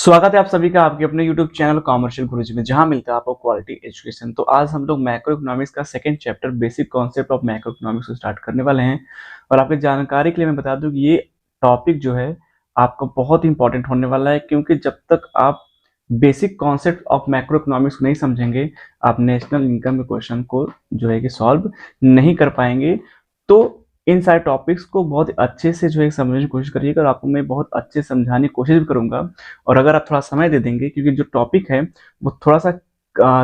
स्वागत है आप सभी का आपके अपने YouTube चैनल कॉमर्शियल गुरुजी में, जहां मिलता है आपको क्वालिटी एजुकेशन। तो आज हम लोग मैक्रो इकोनॉमिक्स का second chapter basic concept of macro economics को स्टार्ट करने वाले हैं। और आपकी जानकारी के लिए मैं बता दूं कि ये टॉपिक जो है आपका बहुत इंपॉर्टेंट होने वाला है, क्योंकि जब तक आप basic concept of macro economics को नहीं समझेंगे, आप नेशनल इनकम के क्वेश्चन को जो है कि सॉल्व नहीं कर पाएंगे। तो इन सारे टॉपिक्स को बहुत अच्छे से जो है समझने की कोशिश करिएगा, और आपको मैं बहुत अच्छे से समझाने की कोशिश भी करूंगा। और अगर आप थोड़ा समय दे देंगे, क्योंकि जो टॉपिक है वो थोड़ा सा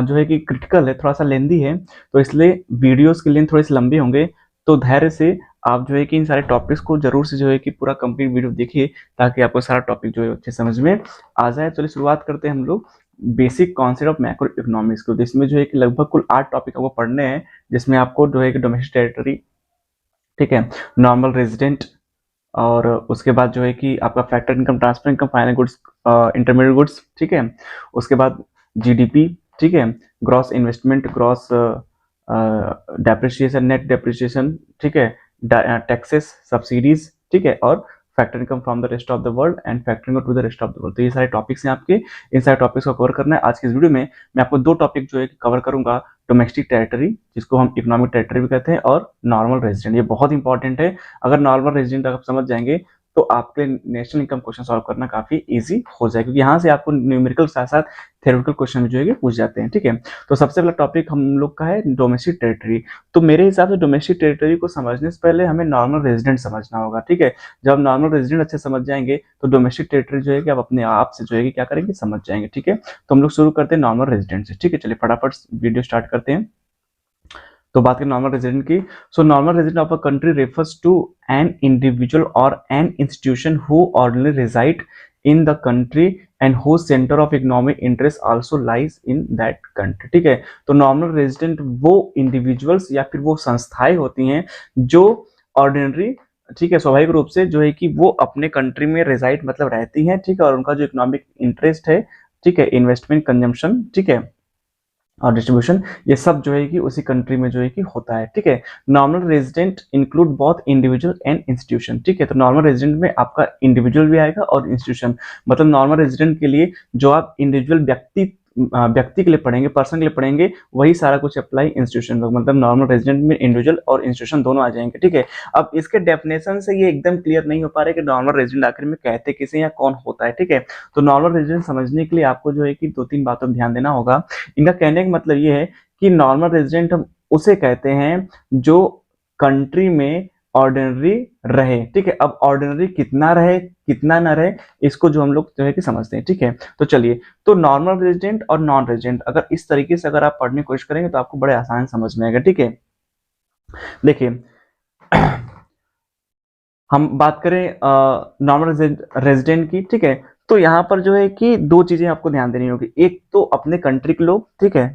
जो है कि क्रिटिकल है, थोड़ा सा लेंदी है, तो इसलिए वीडियोस के लेंथ थोड़े से लंबे होंगे। तो धैर्य से आप जो है कि इन सारे टॉपिक्स को जरूर से जो है कि पूरा कंप्लीट वीडियो देखिए, ताकि आपको सारा टॉपिक जो है अच्छे समझ में आ जाए। चलिए शुरुआत करते हैं हम लोग basic concept of macro economics को। जिसमें जो है कि लगभग कुल 8 टॉपिक आपको पढ़ने हैं, जिसमें आपको जो है कि डोमेस्टिक टेरिटरी, ठीक है, नॉर्मल रेजिडेंट, और उसके बाद जो है कि आपका factor income, transfer income, final goods, intermediate goods, ठीक है। उसके बाद जीडीपी, ठीक है, gross investment, gross depreciation, net depreciation, ठीक है, टैक्सेस, सब्सिडीज, ठीक है, और factor income from the rest of the world and factoring to the rest of the world. तो ये सारे टॉपिक्स हैं आपके, इन सारे टॉपिक्स को कवर करना है। आज की इस वीडियो में मैं आपको दो टॉपिक जो है कवर करूंगा। डोमेस्टिक टेरिटरी, जिसको हम इकोनॉमिक टेरिटरी भी कहते हैं, और नॉर्मल रेजिडेंट। ये बहुत इंपॉर्टेंट है। अगर नॉर्मल रेजिडेंट आप समझ जाएंगे तो आपके नेशनल इनकम क्वेश्चन सॉल्व करना काफी इजी हो जाए, क्योंकि यहाँ से आपको न्यूमेरिकल साथ साथ थ्योरेटिकल क्वेश्चन जो है पूछ जाते हैं, ठीक है। तो सबसे पहला टॉपिक हम लोग का है डोमेस्टिक टेरिटरी। तो मेरे हिसाब से डोमेस्टिक टेरिटरी को समझने से पहले हमें नॉर्मल रेजिडेंट समझना होगा, ठीक है। जब आप नॉर्मल रेजिडेंट अच्छे समझ जाएंगे तो डोमेस्टिक टेरिटरी जो है कि आप अपने आप से जो है क्या करेंगे, समझ जाएंगे, ठीक है। तो हम लोग शुरू करते हैं नॉर्मल रेजिडेंट से, ठीक है। चलिए फटाफट वीडियो स्टार्ट करते हैं। तो बात करें नॉर्मल रेजिडेंट की। So normal resident of a country refers to an individual और an institution who ordinary reside in the country and who centre of economic interest also lies in that country, ठीक है। तो normal resident वो individuals या फिर वो संस्थाएं होती हैं जो ऑर्डिनरी, ठीक है, स्वाभाविक रूप से जो है कि वो अपने कंट्री में रेजाइड मतलब रहती हैं, ठीक है, और उनका जो इकोनॉमिक इंटरेस्ट है, ठीक है, इन्वेस्टमेंट, कंजम्पशन, ठीक है, और डिस्ट्रीब्यूशन, ये सब जो है कि उसी कंट्री में जो है कि होता है, ठीक है। Normal resident include both individual and institution, ठीक है। तो नॉर्मल रेजिडेंट में आपका इंडिविजुअल भी आएगा और इंस्टीट्यूशन। मतलब नॉर्मल रेजिडेंट के लिए जो आप इंडिविजुअल व्यक्ति के लिए पढ़ेंगे, पर्सन के लिए पढ़ेंगे, वही सारा कुछ अप्लाई इंस्टीट्यूशन में। मतलब नॉर्मल रेजिडेंट में इंडिविजुअल और इंस्टीट्यूशन दोनों आ जाएंगे, ठीक है। अब इसके डेफिनेशन से ये एकदम क्लियर नहीं हो पा रहा है कि नॉर्मल रेजिडेंट आखिर में कहते किसे या कौन होता है, ठीक है। तो नॉर्मल रेजिडेंट समझने के लिए आपको जो है कि 2-3 बातों पर ध्यान देना होगा। इनका कहने का मतलब ये है कि नॉर्मल रेजिडेंट हम उसे कहते हैं जो कंट्री में ऑर्डिनरी रहे, ठीक है। अब ऑर्डिनरी कितना रहे कितना ना रहे, इसको जो हम लोग जो है कि समझते हैं, ठीक है। तो चलिए, तो नॉर्मल रेजिडेंट और नॉन रेजिडेंट अगर इस तरीके से अगर आप पढ़ने की कोशिश करेंगे तो आपको बड़े आसान समझ में आएगा, ठीक है। देखिए हम बात करें नॉर्मल रेजिडेंट की, ठीक है। तो यहाँ पर जो है कि दो चीजें आपको ध्यान देनी होगी। एक तो अपने कंट्री के लोग, ठीक है,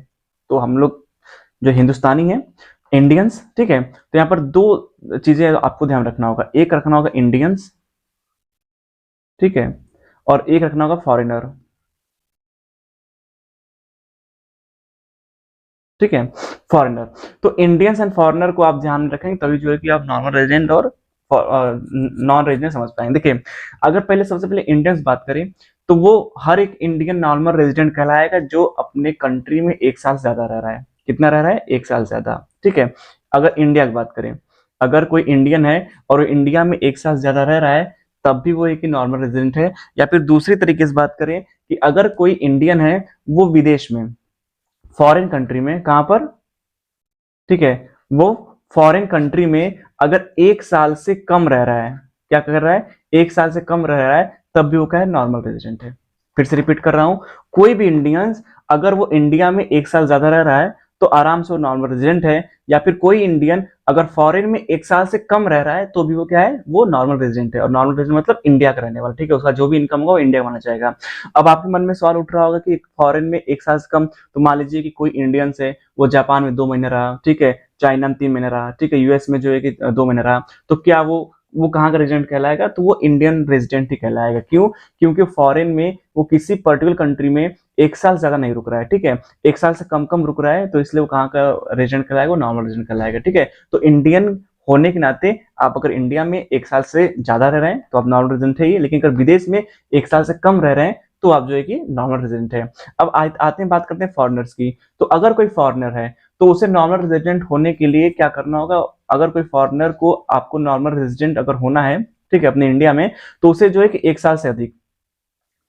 तो हम लोग जो हिंदुस्तानी है, इंडियंस, ठीक है। तो यहाँ पर दो चीजें आपको ध्यान रखना होगा। एक रखना होगा इंडियंस, ठीक है, और एक रखना होगा फॉरेनर, ठीक है, फॉरेनर। तो इंडियंस एंड फॉरेनर को आप ध्यान में रखेंगे, तभी जो है कि आप नॉर्मल रेजिडेंट और नॉन रेजिडेंट समझ पाएंगे। देखिए, अगर पहले सबसे पहले इंडियंस बात करें तो वो हर एक इंडियन नॉर्मल रेजिडेंट कहलाएगा जो अपने कंट्री में 1 साल से ज्यादा रह रहा है। कितना रह रहा है? 1 साल ज्यादा, ठीक है। अगर इंडिया की बात करें, अगर कोई इंडियन है और इंडिया में 1 साल ज्यादा रह रहा है, तब भी वो एक नॉर्मल रेजिडेंट है। या फिर दूसरी तरीके से बात करें कि अगर कोई इंडियन है, वो विदेश में, फॉरेन कंट्री में, कहां पर, ठीक है, वो फॉरेन कंट्री में अगर 1 साल से कम रह रहा है, क्या कर रहा है, 1 साल से कम रह रहा है, तब भी वो क्या है, नॉर्मल रेजिडेंट है। फिर से रिपीट कर रहा हूं, कोई भी इंडियंस अगर वो इंडिया में 1 साल ज्यादा रह रहा है तो आराम से वो नॉर्मल रेजिडेंट है। या फिर कोई इंडियन अगर फॉरेन में 1 साल से कम रह रहा है तो भी वो क्या है, वो नॉर्मल रेजिडेंट है। और नॉर्मल रेजिडेंट मतलब इंडिया का रहने वाला, ठीक है, उसका जो भी इनकम होगा वो इंडिया माना जाएगा। अब आपके मन में सवाल उठ रहा होगा कि फॉरेन में 1 साल से कम, तो मान लीजिए कि कोई इंडियंस है, वो जापान में 2 महीने रहा, ठीक है, चाइना में 3 महीने रहा, ठीक है, यूएस में जो है कि 2 महीने रहा, तो क्या वो कहाँ का रेजिडेंट कहलाएगा? तो वो इंडियन रेजिडेंट ही कहलाएगा। क्यों? क्योंकि फॉरेन में वो किसी पर्टिकुलर कंट्री में 1 साल ज्यादा नहीं रुक रहा है, ठीक है, 1 साल से कम कम रुक रहा है, तो इसलिए वो कहाँ का रेजिडेंट कहलाएगा? वो नॉर्मल रेजिडेंट कहलाएगा, ठीक है। तो इंडियन होने के नाते आप अगर इंडिया में 1 साल से ज्यादा रह रहे हैं तो आप नॉर्मल रेजिडेंट है ही, लेकिन अगर विदेश में 1 साल से कम रह रहे हैं तो आप जो है कि नॉर्मल रेजिडेंट है। अब आते हैं, बात करते हैं फॉरेनर्स की। तो अगर कोई फॉरेनर है तो उसे नॉर्मल रेजिडेंट होने के लिए क्या करना होगा? अगर कोई फॉरेनर को, आपको नॉर्मल रेजिडेंट अगर होना है, ठीक है, अपने इंडिया में, तो उसे जो है कि 1 साल से अधिक,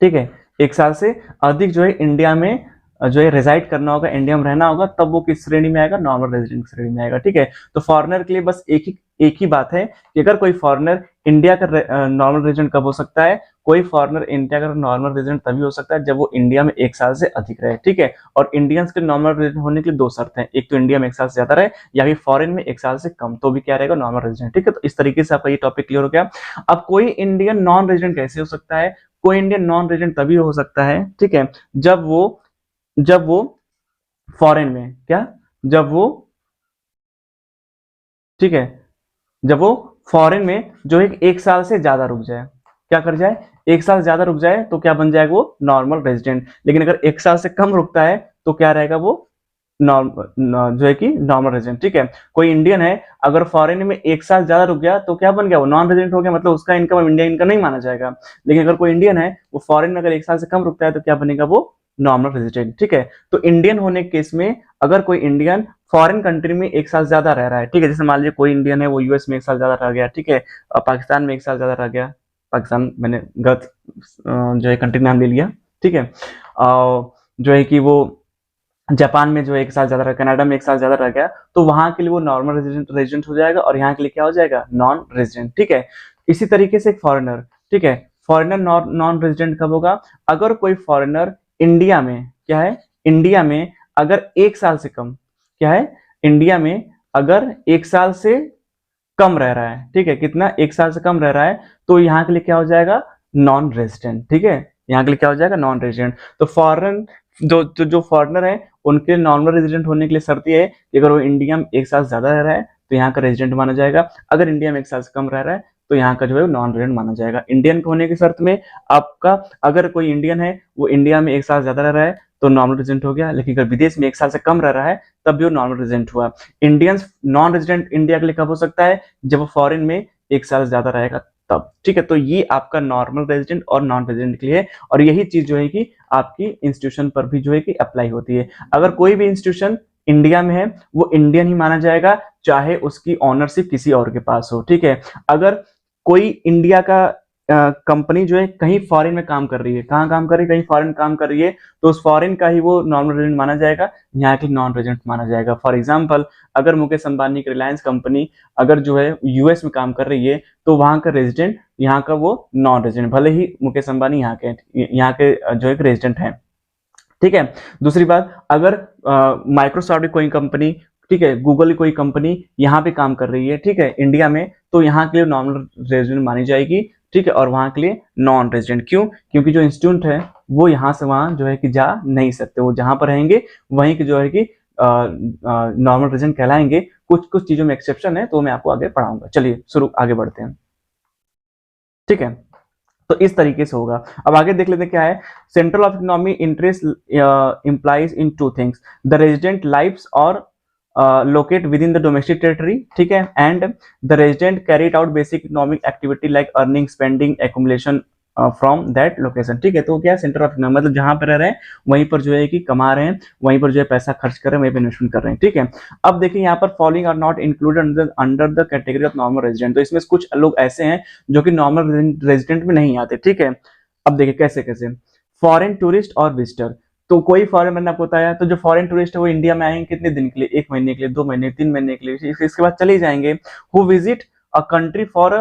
ठीक है, 1 साल से अधिक जो है इंडिया में जो है रेजाइड करना होगा, इंडिया में रहना होगा, तब वो किस श्रेणी में आएगा? नॉर्मल रेजिडेंट श्रेणी में आएगा। ठीक है, तो फॉरेनर के लिए बस एक ही बात है कि अगर कोई फॉरेनर इंडिया का नॉर्मल रेजिडेंट कब हो सकता है? कोई फॉरेनर इंडिया का नॉर्मल रेजिडेंट तभी हो सकता है जब वो इंडिया में 1 साल से अधिक रहे। ठीक है, और इंडियंस के नॉर्मल रेजिडेंट होने के लिए 2 शर्त है, एक तो इंडिया में 1 साल से ज्यादा रहे, या फिर फॉरेन में 1 साल से कम, तो भी क्या रहेगा? Normal resident. ठीक है, तो इस तरीके से आपका ये टॉपिक क्लियर हो गया। अब कोई इंडियन नॉन रेजिडेंट कैसे हो सकता है? कोई इंडियन नॉन रेजिडेंट तभी हो सकता है, ठीक है, जब वो फॉरेन में, क्या, जब वो, ठीक है, जब वो फॉरेन में जो है 1 साल से ज्यादा रुक जाए, क्या कर जाए? 1 साल ज्यादा रुक जाए तो क्या बन जाएगा? वो नॉर्मल रेजिडेंट। लेकिन अगर 1 साल से कम रुकता है तो क्या रहेगा? वो नॉर्मल जो है कि नॉर्मल रेजिडेंट। ठीक है, कोई इंडियन है, अगर फॉरेन में 1 साल ज्यादा रुक गया तो क्या बन गया? वो नॉन रेजिडेंट हो गया, मतलब उसका इनकम इंडिया इनकम नहीं माना जाएगा। लेकिन अगर कोई इंडियन है, वो फॉरेन में अगर 1 साल से कम रुकता है तो क्या बनेगा? वो नॉर्मल रेजिडेंट। ठीक है, तो इंडियन होने के केस में, अगर कोई इंडियन फॉरेन कंट्री में 1 साल ज्यादा रह रहा है, ठीक है, जैसे मान लीजिए कोई इंडियन है, वो यूएस में 1 साल ज्यादा रह गया, ठीक है, पाकिस्तान में 1 साल ज्यादा रह गया, पाकिस्तान मैंने गलत जो है कंट्री नाम ले लिया, ठीक है, जो है कि वो जापान में जो है 1 साल ज्यादा रह, कनाडा में 1 साल ज्यादा रह गया, तो वहां के लिए वो नॉर्मल रेजिडेंट हो जाएगा, और यहाँ के लिए क्या हो जाएगा? Non resident. ठीक है, इसी तरीके से एक फॉरेनर, ठीक है, फॉरेनर नॉन रेजिडेंट कब होगा? अगर कोई फॉरेनर इंडिया में, क्या है, इंडिया में अगर 1 साल से कम, क्या है, इंडिया में अगर 1 साल से कम रह रहा है, ठीक है, कितना? 1 साल से कम रह रहा है, तो यहाँ के लिए क्या हो जाएगा? Non resident. ठीक है, यहाँ के लिए क्या हो जाएगा? Non resident. तो फॉरेन जो फॉरेनर है, उनके नॉर्मल रेजिडेंट होने के लिए शर्त ये है कि अगर वो इंडिया में 1 साल ज्यादा रह रहा है तो यहाँ का रेजिडेंट माना जाएगा, अगर इंडिया में 1 साल से कम रह रहा है तो यहाँ का जो है नॉन रेजिडेंट माना जाएगा। इंडियन होने की शर्त में आपका, अगर कोई इंडियन है, वो इंडिया में 1 साल ज्यादा रह रहा है तो नॉर्मल रेजिडेंट हो गया, लेकिन अगर विदेश में 1 साल से कम रह रहा है तब भी वो नॉर्मल रेजिडेंट हुआ। इंडियंस नॉन रेजिडेंट इंडिया के लिए कब हो सकता है? जब वो फॉरेन में 1 साल ज्यादा रहेगा तब। ठीक है, तो ये आपका नॉर्मल रेजिडेंट और नॉन रेजिडेंट के लिए है, और यही चीज जो है कि आपकी इंस्टीट्यूशन पर भी जो है कि अप्लाई होती है। अगर कोई भी इंस्टीट्यूशन इंडिया में है, वो इंडियन ही माना जाएगा, चाहे उसकी ऑनरशिप किसी और के पास हो। ठीक है, अगर कोई इंडिया का कंपनी जो है कहीं फॉरेन में काम कर रही है, कहाँ काम कर रही है? कहीं फॉरेन काम कर रही है, तो उस फॉरेन का ही वो नॉर्मल रेजिडेंट माना जाएगा, यहाँ के नॉन रेजिडेंट माना जाएगा। फॉर एग्जाम्पल, अगर मुकेश अंबानी की रिलायंस कंपनी अगर जो है यूएस में काम कर रही है, तो वहां का रेजिडेंट, यहाँ का वो नॉन रेजिडेंट, भले ही मुकेश अंबानी यहाँ के जो एक रेजिडेंट है। ठीक है, दूसरी बात, अगर माइक्रोसॉफ्ट की कोई कंपनी, ठीक है, गूगल की कोई कंपनी यहाँ पे काम कर रही है, ठीक है, इंडिया में, तो यहाँ के लिए नॉर्मल रेजिडेंट मानी जाएगी। ठीक है, और वहां के लिए नॉन रेजिडेंट। क्यों? क्योंकि जो इंस्टीट्यूट है वो यहाँ से वहां जो है कि जा नहीं सकते, वो जहां पर रहेंगे वहीं के जो है कि नॉर्मल रेजिडेंट कहलाएंगे। कुछ कुछ चीजों में एक्सेप्शन है, तो मैं आपको आगे पढ़ाऊंगा। चलिए शुरू, आगे बढ़ते हैं। ठीक है, तो इस तरीके से होगा। अब आगे देख लेते हैं क्या है। Central of economy interest implies in two things, the resident lives और locate within the domestic territory, ठीक है, and the resident carried out basic economic activity like earning, spending, accumulation from that location. ठीक है, तो क्या centre of economy, मतलब जहां पर रह रहे हैं वहीं पर जो है कि कमा रहे हैं, वहीं पर जो है पैसा खर्च कर रहे हैं, वहीं पर इन्वेस्टमेंट कर रहे हैं। ठीक है, अब देखिए यहाँ पर following are not included under the category of normal resident. तो इसमें कुछ लोग ऐसे हैं जो कि नॉर्मल रेजिडेंट में नहीं आते। ठीक है, अब देखिए कैसे कैसे, फॉरेन टूरिस्ट और विजिटर। तो कोई फॉरेन, मैंने आपको बताया, तो जो फॉरेन टूरिस्ट है वो इंडिया में आएंगे कितने दिन के लिए? 1 महीने के लिए, 2 महीने, 3 महीने के लिए, इसके बाद चले जाएंगे। Who visit a country for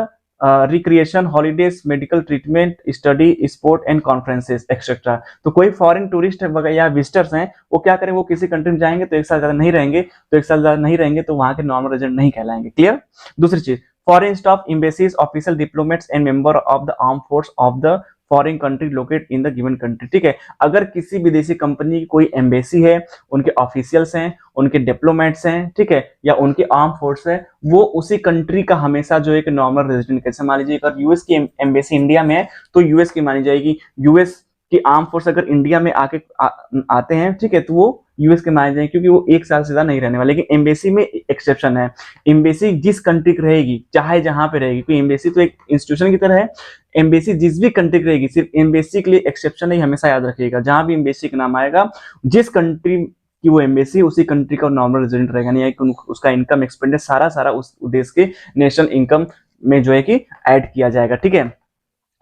recreation, holidays, medical treatment, study, sport and conferences etcetera. तो कोई फॉरेन टूरिस्ट है या विजिटर्स हैं, वो क्या करें, वो किसी कंट्री में जाएंगे तो 1 साल ज्यादा नहीं रहेंगे, तो 1 साल ज्यादा नहीं रहेंगे तो वहां के नॉर्मल रेजिडेंट नहीं कहलाएंगे। क्लियर? दूसरी चीज, foreign staff, embassies, official diplomats and member of the arm force of the foreign country locate in the given country. ठीक है, अगर किसी विदेशी कंपनी की कोई एम्बेसी है, उनके ऑफिशियल्स हैं, उनके डिप्लोमेट्स हैं, ठीक है, या उनकी आर्म फोर्स है, वो उसी कंट्री का हमेशा जो एक नॉर्मल रेजिडेंट, कैसे मान लीजिए अगर यूएस की एम्बेसी इंडिया में है तो यूएस की मानी जाएगी। यूएस की आर्म फोर्स अगर इंडिया में आते हैं, ठीक है, तो वो यूएस के माने जाएंगे, क्योंकि वो 1 साल से ज्यादा नहीं रहने वाले। लेकिन एम्बेसी में एक्सेप्शन है, एम्बेसी जिस कंट्री की रहेगी, चाहे जहां पे रहेगी, क्योंकि एम्बेसी तो एक इंस्टीट्यूशन की तरह है, एम्बेसी जिस भी कंट्री की रहेगी, सिर्फ एम्बेसी के लिए एक्सेप्शन नहीं, हमेशा याद रखिएगा, जहां भी एम्बेसी का नाम आएगा, जिस कंट्री की वो एम्बेसी, उसी कंट्री का नॉर्मल रेजिडेंट रहेगा, नहीं है कि उसका इनकम एक्सपेंडिचर सारा सारा उस देश के नेशनल इनकम में जो है कि ऐड किया जाएगा, ठीक है।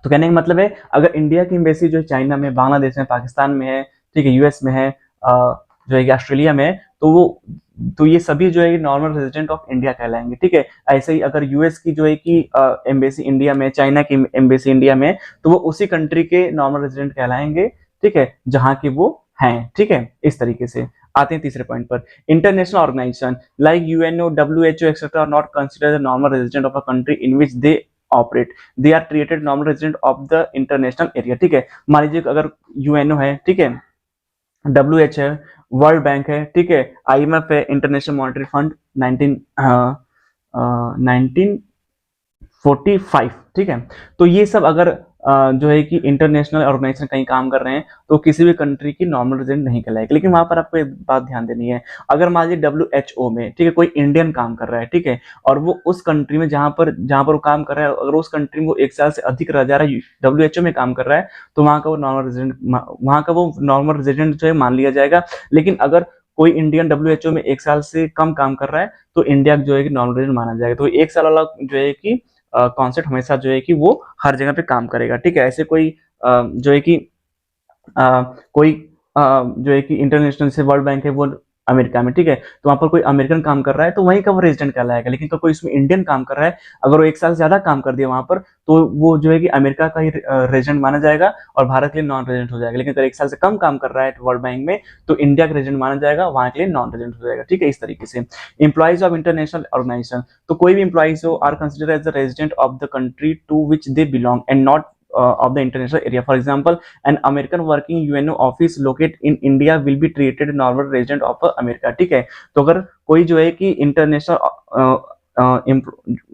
तो कहने का मतलब है, अगर इंडिया की एम्बेसी जो है चाइना में, बांग्लादेश में, पाकिस्तान में है, ठीक है, यूएस में है, जो है कि ऑस्ट्रेलिया में है, तो ये सभी जो है नॉर्मल रेजिडेंट ऑफ इंडिया कहलाएंगे, ठीक है। ऐसे ही अगर यूएस की जो है कि एम्बेसी इंडिया में, चाइना की एम्बेसी इंडिया में, तो वो उसी कंट्री के नॉर्मल रेजिडेंट कहलाएंगे, ठीक है, जहां की वो हैं, ठीक है। इस तरीके से आते हैं तीसरे पॉइंट पर। International organisation like UNO, WHO etcetera are not considered the normal resident of a country in which they operate, they are treated normal resident of the international area, ठीक है। मान लीजिए अगर यूएनओ है, ठीक है, डब्ल्यूएच है, वर्ल्ड बैंक है, ठीक है, आईएमएफ है, इंटरनेशनल मॉनेटरी फंड 1945, ठीक है। तो ये सब अगर जो है कि इंटरनेशनल ऑर्गेनाइजेशन कहीं काम कर रहे हैं, तो किसी भी कंट्री की नॉर्मल रेजिडेंट नहीं कहलाएगी। लेकिन वहां पर आपको एक बात ध्यान देनी है, अगर मान लीजिए डब्ल्यूएचओ में, ठीक है, कोई इंडियन काम कर रहा है, ठीक है, और वो उस कंट्री में जहां पर वो काम कर रहा है, अगर उस कंट्री में वो 1 साल से अधिक रह जा रहा है, डब्ल्यूएचओ में काम कर रहा है, तो वहां का वो नॉर्मल रेजिडेंट जो है मान लिया जाएगा। लेकिन अगर कोई इंडियन डब्ल्यूएचओ में 1 साल से कम काम कर रहा है, तो इंडिया जो है कि नॉर्मल रेजिडेंट माना जाएगा। तो 1 साल वाला जो है कि कॉन्सेप्ट हमेशा जो है कि वो हर जगह पे काम करेगा, ठीक है। ऐसे कोई जो है कि कोई जो है कि इंटरनेशनल से वर्ल्ड बैंक है वो अमेरिका में, ठीक है, तो वहां पर कोई अमेरिकन काम कर रहा है, तो वहीं का वो रेजिडेंट कहलाएगा। लेकिन कोई इसमें इंडियन काम कर रहा है, अगर वो 1 साल से ज्यादा काम कर दिया वहां पर, तो वो जो है कि अमेरिका का ही रेजिडेंट माना जाएगा और भारत के लिए नॉन रेजिडेंट हो जाएगा। लेकिन अगर 1 साल से कम काम कर रहा है वर्ल्ड बैंक में, तो इंडिया का रेजिडेंट माना जाएगा, वहां के लिए नॉन रेजिडेंट हो जाएगा, ठीक है। इस तरीके से एम्प्लॉइज ऑफ इंटरनेशनल ऑर्गेनाइजेशन, तो कोई भी एम्प्लॉइज हो are consider as the resident of the country to which they belong and not of the international area. For example, an American working UNO office located in India will be treated normal resident of America, ठीक है। तो अगर कोई जो है कि international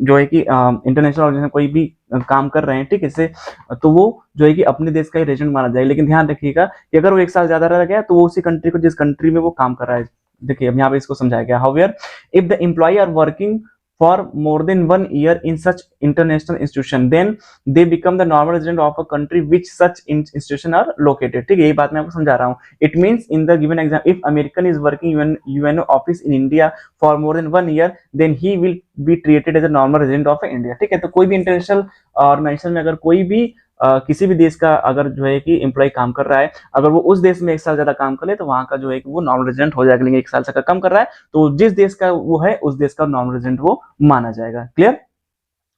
जो है कि इंटरनेशनल ऑर्गेनाइजेशन कोई भी काम कर रहे हैं, ठीक है, इससे तो वो जो है कि अपने देश का ही रेजिडेंट माना जाएगा। लेकिन ध्यान रखिएगा कि अगर वो 1 साल ज्यादा रह गया, तो वो उसी कंट्री को, जिस कंट्री में वो काम कर रहा है, देखिए अब यहाँ पे इसको समझाया गया। However if the employee are working for more than 1 year in such international institution, then they become the normal resident of a country which such institution are located, ठीक है। यही बात मैं आपको समझा रहा हूँ। It means in the given example, if American is working UNO office in India for more than 1 year, then he will be treated as a normal resident of India, ठीक है। तो कोई भी इंटरनेशनल ऑर्गेनाइजेशन में अगर कोई भी किसी भी देश का अगर जो है कि एम्प्लॉय काम कर रहा है, अगर वो उस देश में 1 साल ज्यादा काम कर ले, तो वहां का जो है कि वो नॉर्मल रेजिडेंट हो जाएगा। लेकिन 1 साल से कम कर रहा है, तो जिस देश का वो है, उस देश का नॉर्मल रेजिडेंट वो माना जाएगा। क्लियर?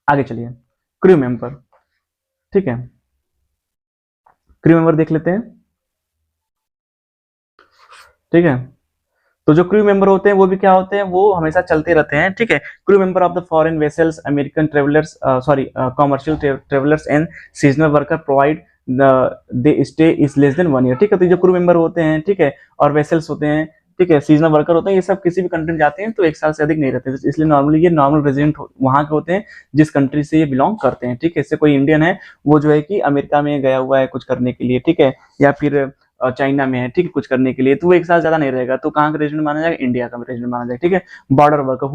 आगे चलिए, क्रू मेंबर, ठीक है, क्रू मेंबर देख लेते हैं, ठीक है। तो जो क्रू मेंबर होते हैं वो भी क्या होते हैं, वो हमेशा चलते रहते हैं, ठीक है। Crew member of the foreign vessels, American travellers, sorry commercial travellers and seasonal worker provide they stay is less than 1 year, ठीक है। तो जो क्रू मेंबर होते हैं, ठीक है, और वेसल्स होते हैं, ठीक है, सीजनल वर्कर होते हैं, ये सब किसी भी कंट्री में जाते हैं तो 1 साल से अधिक नहीं रहते, इसलिए नॉर्मली ये नॉर्मल रेजिडेंट वहां के होते हैं जिस कंट्री से ये बिलोंग करते हैं, ठीक है। इससे कोई इंडियन है, वो जो है कि अमेरिका में गया हुआ है कुछ करने के लिए, ठीक है, या फिर चाइना में है, ठीक है, कुछ करने के लिए, तो वो 1 साल ज्यादा नहीं रहेगा, तो कहाँ का रेजिडेंट माना जाएगा, इंडिया का रेजिडेंट माना जाएगा, ठीक है। Border worker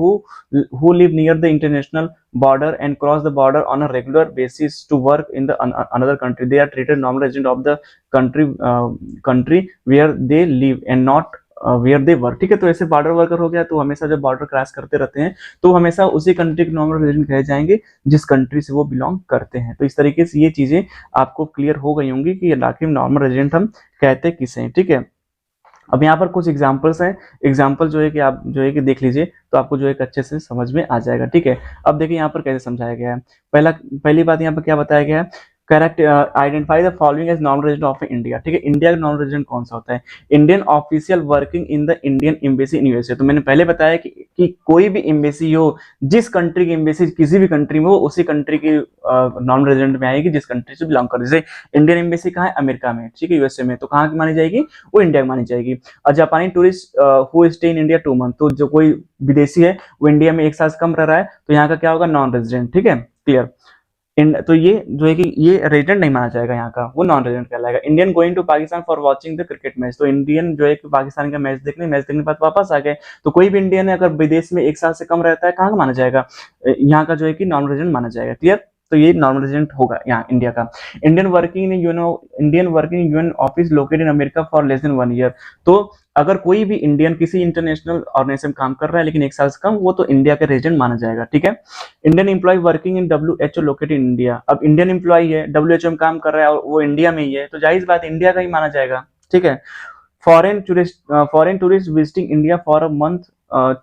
who live near the international border and cross the border on a regular basis to work in the another country, they are treated normal resident of the country where they live and not where they work, ठीक है। तो ऐसे border worker हो गया, तो हमेशा जब border cross करते रहते हैं, तो हमेशा उसी कंट्री के नॉर्मल रेजिडेंट कहे जाएंगे जिस कंट्री से वो बिलोंग करते हैं। तो इस तरीके से ये चीजें आपको क्लियर हो गई होंगी कि आखिर नॉर्मल रेजिडेंट हम कहते किसे हैं, ठीक है। अब यहाँ पर कुछ एग्जाम्पल्स हैं, एग्जाम्पल जो है कि आप जो है कि देख लीजिए, तो आपको जो है अच्छे से समझ में आ जाएगा, ठीक है। अब देखिए यहाँ पर कैसे समझाया गया है। पहली बात यहाँ पर क्या बताया गया है, correct identify the following as normal resident of India, ठीक है। इंडिया का नॉर्मल रेजिडेंट कौन सा होता है, Indian official working in the Indian embassy in USA. तो मैंने पहले बताया कि कोई भी एम्बेसी हो, जिस कंट्री की एम्बेसी किसी भी कंट्री में हो, उसी कंट्री की नॉर्मल रेजिडेंट में आएगी जिस कंट्री से बिलोंग कर, जैसे इंडियन एम्बेसी कहाँ है, अमेरिका में, ठीक है, यूएसए में, तो कहाँ की मानी जाएगी, वो इंडिया की मानी जाएगी। और जापानी tourist who stay in India 2 month, तो जो कोई विदेशी है वो इंडिया में 1 साल से कम रह रहा है, तो यहाँ का क्या होगा, नॉन रेजिडेंट, ठीक है, क्लियर। तो ये जो है कि ये रेजिडेंट नहीं माना जाएगा यहाँ का, वो नॉन रेजिडेंट कहलाएगा। Indian going to Pakistan for watching the cricket match, तो इंडियन जो है कि पाकिस्तान का मैच देखने के बाद वापस आ गए, तो कोई भी इंडियन अगर विदेश में 1 साल से कम रहता है, कहाँ का माना जाएगा, यहाँ का जो है कि नॉन रेजिडेंट माना जाएगा। क्लियर, तो ये नॉन रेजिडेंट होगा यहाँ इंडिया का। Indian working UN office located in America for less than 1 year, तो अगर कोई भी इंडियन किसी इंटरनेशनल ऑर्गेनाइजेशन काम कर रहा है लेकिन 1 साल से कम, वो तो इंडिया का रेजिडेंट माना जाएगा। ठीक है। Indian employee working in WHO located in India, अब इंडियन एम्प्लॉय है, WHO में काम कर रहा है और वो इंडिया में ही है, तो जाहिर बात इंडिया का ही माना जाएगा। ठीक है। Foreign tourist visiting India for a month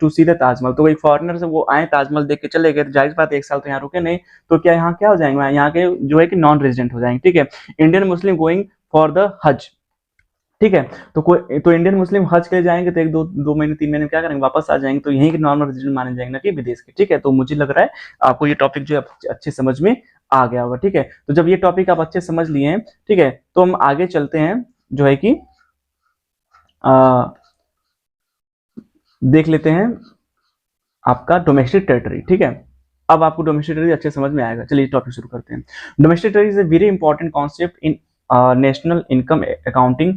to see the Taj Mahal, तो कोई फॉरेनर से वो आए ताजमहल देख के चले गए, तो जाहिर बात 1 साल तो यहाँ रुके नहीं, तो क्या यहाँ क्या हो जाएंगे, यहाँ के जो है कि नॉन रेजिडेंट हो जाएंगे। ठीक है। Indian Muslim going for the हज, ठीक है, तो इंडियन मुस्लिम हज के लिए जाएंगे तो 1-2 महीने 3 महीने क्या करेंगे, वापस आ जाएंगे, तो यहीं के नॉर्मल रेजिडेंट माने जाएंगे ना कि विदेश के। ठीक है। तो मुझे लग रहा है आपको ये टॉपिक जो है अच्छे समझ में आ गया होगा। ठीक है। तो जब ये टॉपिक आप अच्छे समझ लिए हैं, ठीक है, तो हम आगे चलते हैं, जो है कि देख लेते हैं आपका डोमेस्टिक टेरिटरी। ठीक है। अब आपको डोमेस्टिक टेरिटरी अच्छे समझ में आएगा। चलिए टॉपिक शुरू करते हैं। Domestic territory is a very important concept in national income accounting.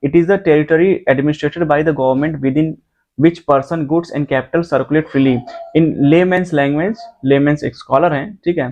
It is the territory administered by the government within which person, goods and capital circulate freely. In layman's एक scholar हैं, ठीक है,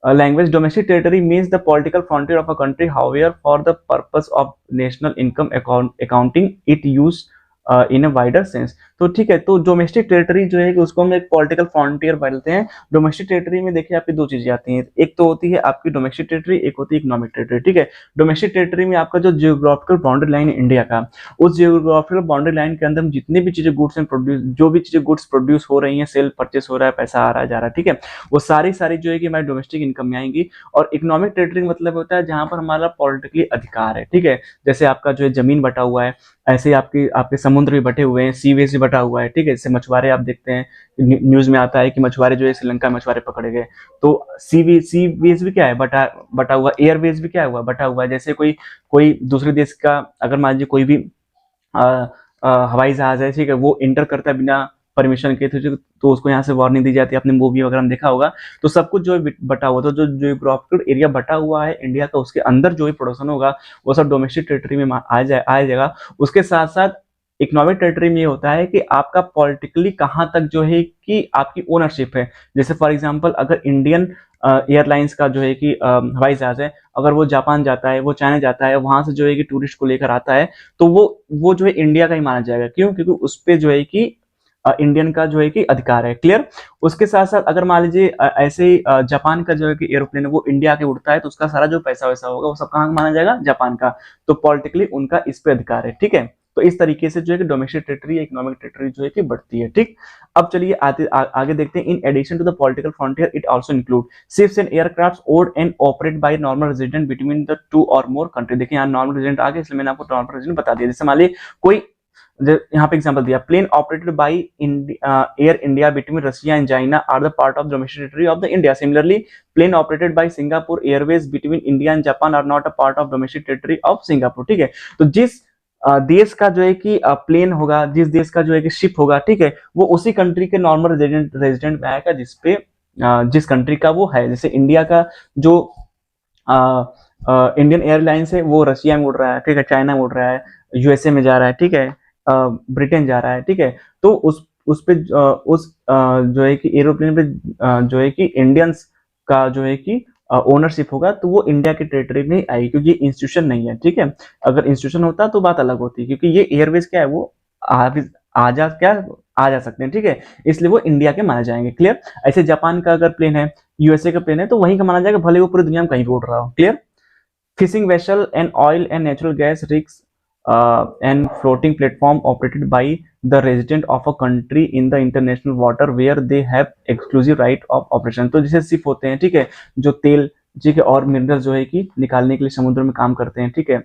language, domestic territory means the political frontier of a country. However, for the purpose of national income accounting, it used in a wider sense. तो ठीक है, तो domestic territory जो है उसको हम एक पॉलिटिकल फ्रंटियर बोलते हैं। डोमेस्टिक टेरिटरी में देखिए आपकी 2 चीजें आती हैं, एक तो होती है आपकी डोमेस्टिक टेरिटरी, एक होती है इकोनॉमिक टेरिटरी। ठीक है। डोमेस्टिक टेरिटरी में आपका जो जियोग्राफिकल बाउंड्री लाइन है इंडिया का, उस जियोग्राफिकल बाउंड्री लाइन के अंदर हम जितनी भी चीजें गुड्स एंड प्रोड्यूस, जो भी चीजें गुड्स प्रोड्यूस हो रही है, सेल परचेस हो रहा है, पैसा आ रहा है जा रहा है, ठीक है, वो सारी जो है कि हमारी डोमेस्टिक इनकम में आएंगी। और इकोनॉमिक टेरिटरी मतलब होता है जहां पर हमारा पॉलिटिकली अधिकार है। ठीक है। जैसे आपका जो है जमीन बटा हुआ है, ऐसे आपके समुद्र भी बटे हुए हैं, सीवेज भी बटा हुआ है। ठीक है। जैसे मछुआरे आप देखते हैं न्यूज में आता है कि मछुआरे जो है श्रीलंका में मछुआरे पकड़े गए, तो सीवेज भी क्या है, बटा हुआ। एयरवेज भी क्या हुआ, बटा हुआ है। जैसे कोई दूसरे देश का अगर मान लीजिए कोई भी हवाई जहाज है, ठीक है, वो इंटर करता है बिना परमिशन के, तो उसको यहाँ से वार्निंग दी जाती है। आपने मूवी वगैरह में देखा होगा। तो सब कुछ जो है बटा हुआ, तो जो जियोग्राफिकल एरिया बटा हुआ है इंडिया का, उसके अंदर जो भी प्रोडक्शन होगा वो सब डोमेस्टिक टेरिटरी में आ जाएगा। उसके साथ साथ इकोनॉमिक टेरिटरी में ये होता है कि आपका पॉलिटिकली कहाँ तक जो है कि आपकी ओनरशिप है। जैसे फॉर एग्जांपल अगर इंडियन एयरलाइंस का जो है कि हवाई जहाज है, अगर वो जापान जाता है, वो चाइना जाता है, वहां से जो है कि टूरिस्ट को लेकर आता है, तो वो जो है इंडिया का ही माना जाएगा। क्यों? क्योंकि उस पर जो है कि इंडियन का जो है कि अधिकार है। क्लियर। उसके साथ साथ अगर मान लीजिए ऐसे ही जापान का जो है कि एरोप्लेन है वो इंडिया के उड़ता है, तो उसका सारा जो पैसा वैसा होगा वो सब कहाँ माना जाएगा, जापान का। तो पॉलिटिकली उनका इस पे अधिकार है। ठीक है। तो इस तरीके से जो है कि डोमेस्टिक टेरिटरी, इकोनॉमिक टेरिटरी जो है कि बढ़ती है। ठीक। अब चलिए आगे देखते हैं। In addition to the political frontier it also include ships and aircraft owned and operate by normal resident between the 2 और मोर कंट्री। देखिए यहाँ नॉर्मल रेजिडेंट आ गए, इसलिए मैंने आपको नॉर्मल रेजिडेंट बता दिया। जैसे मान लीजिए कोई यहाँ पे एग्जांपल दिया, plane operated by Air India between Russia and China are the part of domestic territory of the India. Similarly plane operated by Singapore Airways between India and Japan are not a part of domestic territory of Singapore. ठीक है। तो जिस देश का जो है कि plane होगा, जिस देश का जो है कि शिप होगा, ठीक है, वो उसी कंट्री के नॉर्मल रेजिडेंट में आएगा जिसपे जिस कंट्री का वो है। जैसे इंडिया का जो इंडियन एयरलाइंस है वो रशिया में उड़ रहा है, ठीक है, चाइना में उड़ रहा है, यूएसए में जा रहा है, ठीक है, ब्रिटेन जा रहा है, ठीक है, तो उस पे जो है कि एरोप्लेन पे जो है कि इंडियंस का जो है कि ओनरशिप होगा, तो वो इंडिया के टेरिटरी में आएगी, क्योंकि ये इंस्टीट्यूशन नहीं है। ठीक है। अगर इंस्टीट्यूशन होता तो बात अलग होती, क्योंकि ये एयरवेज क्या है, वो आ जा सकते हैं। ठीक है। इसलिए वो इंडिया के माने जाएंगे। क्लियर। ऐसे जापान का अगर प्लेन है, यूएसए का प्लेन है, तो वहीं का माना जाएगा, भले वो पूरी दुनिया में कहीं भी उड़ रहा हो। Clear. Fishing vessel and oil and natural gas rigs and floating platform operated by the resident of a country in the international water where they have exclusive right of operation। तो जैसे शिप होते हैं, ठीक है, जो तेल, ठीक है, और मिनरल जो है कि निकालने के लिए समुद्र में काम करते हैं, ठीक है,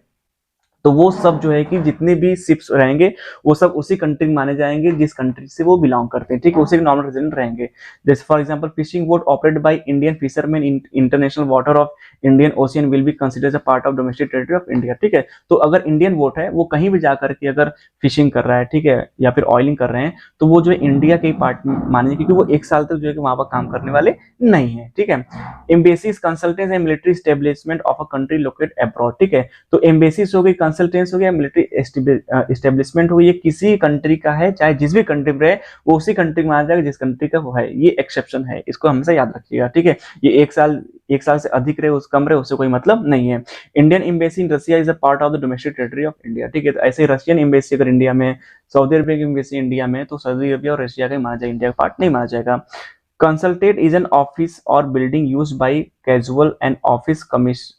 तो वो सब जो है कि जितने भी शिप्स रहेंगे वो सब उसी कंट्री में माने जाएंगे जिस कंट्री से वो बिलोंग करते हैं, ठीक है, उसी के नॉर्मल रेजिडेंट रहेंगे। जैसे for example fishing boat operate by Indian fisherman in international water of Indian ocean will be considered a part of domestic territory of India, ठीक है। तो अगर इंडियन बोट है वो कहीं भी जाकर के अगर फिशिंग कर रहा है, ठीक है, या फिर ऑयलिंग कर रहे हैं, तो वो जो है इंडिया के पार्ट मानेंगे, क्योंकि वो एक साल तक जो है कि वहां पर काम करने वाले नहीं है, ठीक है। Embassies consultants and military establishment of a country located abroad, ठीक है। तो एम्बेसीज हो गई, कंसल्टेंट्स हो गया, मिलिट्री एस्टेब्लिशमेंट हो गई, ये किसी कंट्री का है, चाहे जिस भी कंट्री में रहे वो उसी कंट्री में माना जाएगा जिस कंट्री का वो है, ये एक्सेप्शन है, इसको हमेशा याद रखिएगा, ठीक है। ये एक साल से अधिक रहे उस कम रहे उससे कोई मतलब नहीं है। Indian embassy in Russia is a part of the domestic territory of India, ठीक है। तो ऐसे रशियन एम्बेसी अगर इंडिया में, सऊदी अरबिया की एम्बेसी इंडिया में, तो सऊदी अरबिया और रशिया का माना जाएगा, इंडिया का पार्ट नहीं माना जाएगा। Consulate is an office or building used by casual and office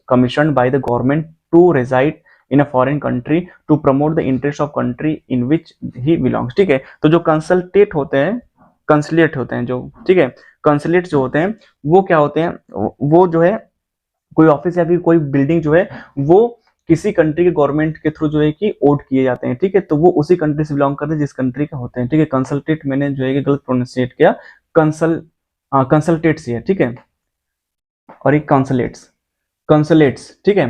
commissioned by the government to reside in a foreign country to promote the interest of country in which he belongs, ठीक है। तो जो कंसल्टेट होते हैं, consulate होते हैं जो, ठीक है, कंसुलेट जो होते हैं वो क्या होते हैं, वो जो है कोई ऑफिस या फिर कोई बिल्डिंग जो है वो किसी कंट्री के गवर्नमेंट के थ्रू जो है कि ओट किए जाते हैं, ठीक है। तो वो उसी कंट्री से बिलोंग करते हैं जिस कंट्री के होते हैं, ठीक है। कंसल्टेट मैंने जो है कि गलत प्रोनाउंसिएट किया, कंसल कंसल्टेट्स ही है, ठीक है, और एक कंसलेट्स, कंसलेट्स, ठीक है।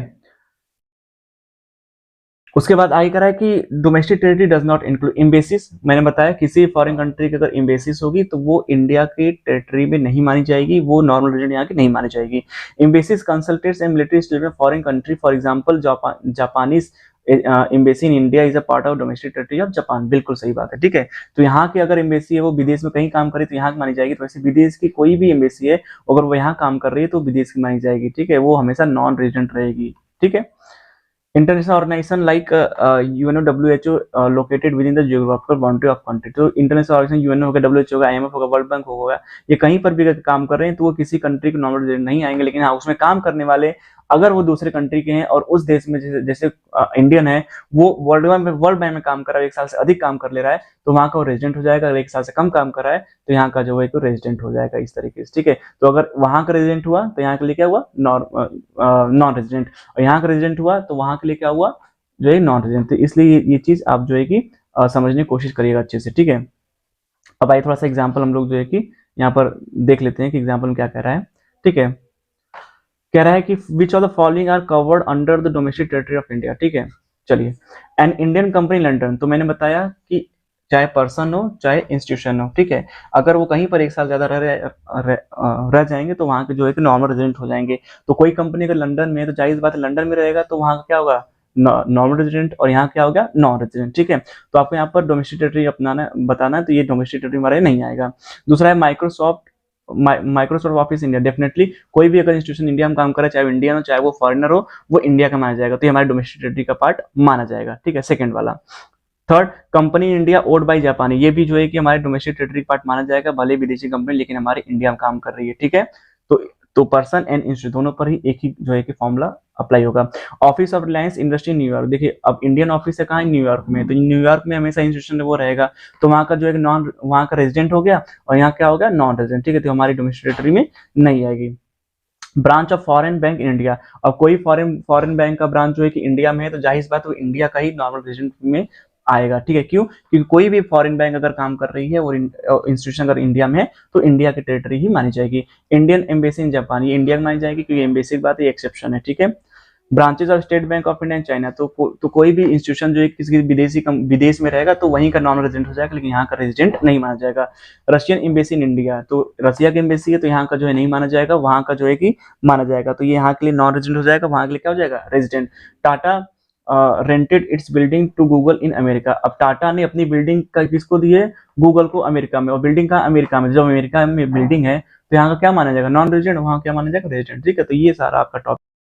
उसके बाद आगे करा है कि domestic territory does not include embassies. मैंने बताया किसी फॉरेन कंट्री की अगर एम्बेसीज होगी तो वो इंडिया के टेरिटरी में नहीं मानी जाएगी, वो नॉर्मल रेजिडेंट यहाँ की नहीं मानी जाएगी। Embassies consulates and military statement foreign country, for example Japanese embassy in India is a part of domestic territory of Japan, बिल्कुल सही बात है, ठीक है। तो यहाँ की अगर एम्बेसी है वो विदेश में कहीं काम करे तो यहाँ की मानी जाएगी। तो वैसे विदेश की कोई भी एम्बेसी है अगर वो यहाँ काम कर रही है तो विदेश की मानी जाएगी, ठीक है, वो हमेशा नॉन रेजिडेंट रहेगी, ठीक है। International organization like UNO, WHO located within the geographical boundary of country, तो इंटरनेशनल ऑर्गेनाइजेशन यूएनओ होगा, डब्ल्यूएचओ होगा, आईएमएफ होगा, वर्ल्ड बैंक होगा, ये कहीं पर भी काम कर रहे हैं तो वो किसी कंट्री के नॉर्मल रेजिडेंट नहीं आएंगे, लेकिन हाँ उसमें काम करने वाले अगर वो दूसरे कंट्री के हैं और उस देश में जैसे इंडियन है वो वर्ल्ड बैंक में काम कर रहा है, एक साल से अधिक काम कर ले रहा है, तो वहां का वो रेजिडेंट हो जाएगा। अगर एक साल से कम काम कर रहा है तो यहाँ का जो है रेजिडेंट हो जाएगा, इस तरीके से, ठीक है। तो अगर वहां का रेजिडेंट हुआ तो यहाँ के लिए क्या हुआ, नॉन रेजिडेंट, और यहाँ का रेजिडेंट हुआ तो वहां के लिए क्या हुआ, जो है नॉन रेजिडेंट। तो इसलिए ये चीज आप जो है कि समझने की कोशिश करिएगा अच्छे से, ठीक है। अब आइए थोड़ा सा एग्जाम्पल हम लोग जो है कि यहाँ पर देख लेते हैं कि एग्जाम्पल में क्या कह रहा है, ठीक है। कह रहा है कि which of the following are covered under the domestic territory of India, ठीक है। चलिए, एन इंडियन कंपनी लंदन, तो मैंने बताया कि चाहे पर्सन हो चाहे इंस्टीट्यूशन हो, ठीक है, अगर वो कहीं पर एक साल ज्यादा रह जाएंगे तो वहां के जो है कि नॉर्मल रेजिडेंट हो जाएंगे। तो कोई कंपनी अगर लंदन में है तो जाहिर बात है लंदन में रहेगा तो वहां का क्या होगा, नॉर्मल रेजिडेंट, और यहाँ क्या हो गया, नॉन रेजिडेंट, ठीक है। तो आपको यहाँ पर डोमेस्टिक टेरिटरी अपनाना बताना है, तो ये डोमेस्टिक टेरिटरी हमारे नहीं आएगा। दूसरा है माइक्रोसॉफ्ट ऑफिस इंडिया, डेफिनेटली कोई भी अगर इंस्टीट्यूशन इंडिया में काम करे, चाहे वो इंडियन हो चाहे वो फॉरेनर हो, वो इंडिया का माना जाएगा, तो ये हमारे डोमेस्टिक टेरिटरी का पार्ट माना जाएगा, ठीक है, सेकंड वाला। Third, company India owned by जापानी, ये भी जो है कि हमारे डोमेस्टिक टेरिटरी पार्ट माना जाएगा, भले विदेशी कंपनी लेकिन हमारे इंडिया में काम कर रही है, ठीक है। तो पर्सन एंड इंस्टीट्यूट दोनों पर ही एक ही जो है कि फॉर्मूला अप्लाई होगा। Office of Reliance industry New York, देखिए अब इंडियन ऑफिस है कहाँ, न्यूयॉर्क में, तो न्यूयॉर्क में हमेशा इंस्टीट्यूशन वो रहेगा, तो वहाँ का जो है नॉन, वहाँ का रेजिडेंट हो गया और यहाँ क्या हो गया, नॉन रेजिडेंट, ठीक है। तो हमारी डोमेस्टिक टेरिटरी में नहीं आएगी। Branch of foreign bank in India, और कोई फॉरेन बैंक का ब्रांच जो है कि इंडिया में है तो जाहिर बात वो इंडिया का ही नॉर्मल रेजिडेंट में आएगा, ठीक है। क्यों, क्योंकि कोई भी फॉरेन बैंक अगर काम कर रही है और इंस्टीट्यूशन अगर इंडिया में है तो इंडिया की टेरिटरी ही मानी जाएगी। इंडियन एम्बेसी इन जापान, ये इंडिया में मानी जाएगी क्योंकि एम्बेसी की बात है, एक्सेप्शन है, ठीक है। Branches of state bank of India in China, तो कोई भी इंस्टीट्यूशन जो है किसी विदेश में रहेगा तो वहीं का नॉन रेजिडेंट हो जाएगा, लेकिन यहाँ का रेजिडेंट नहीं माना जाएगा। रशियन एम्बेसी इन इंडिया, तो रसिया की एम्बेसी है तो यहाँ का जो है नहीं माना जाएगा, वहाँ का जो है कि माना जाएगा, तो ये यहाँ के लिए नॉन रेजिडेंट हो जाएगा, वहाँ के लिए क्या हो जाएगा, resident. Tata rented its building to Google in America, अब टाटा ने अपनी बिल्डिंग का किसको दी है, गूगल को, अमेरिका में, और बिल्डिंग का अमेरिका में, जब अमेरिका में बिल्डिंग है तो यहाँ का क्या माना जाएगा, नॉन रेजिडेंट, वहाँ क्या माना जाएगा, रेजिडेंट, ठीक है। तो ये सारा आपका टॉपिक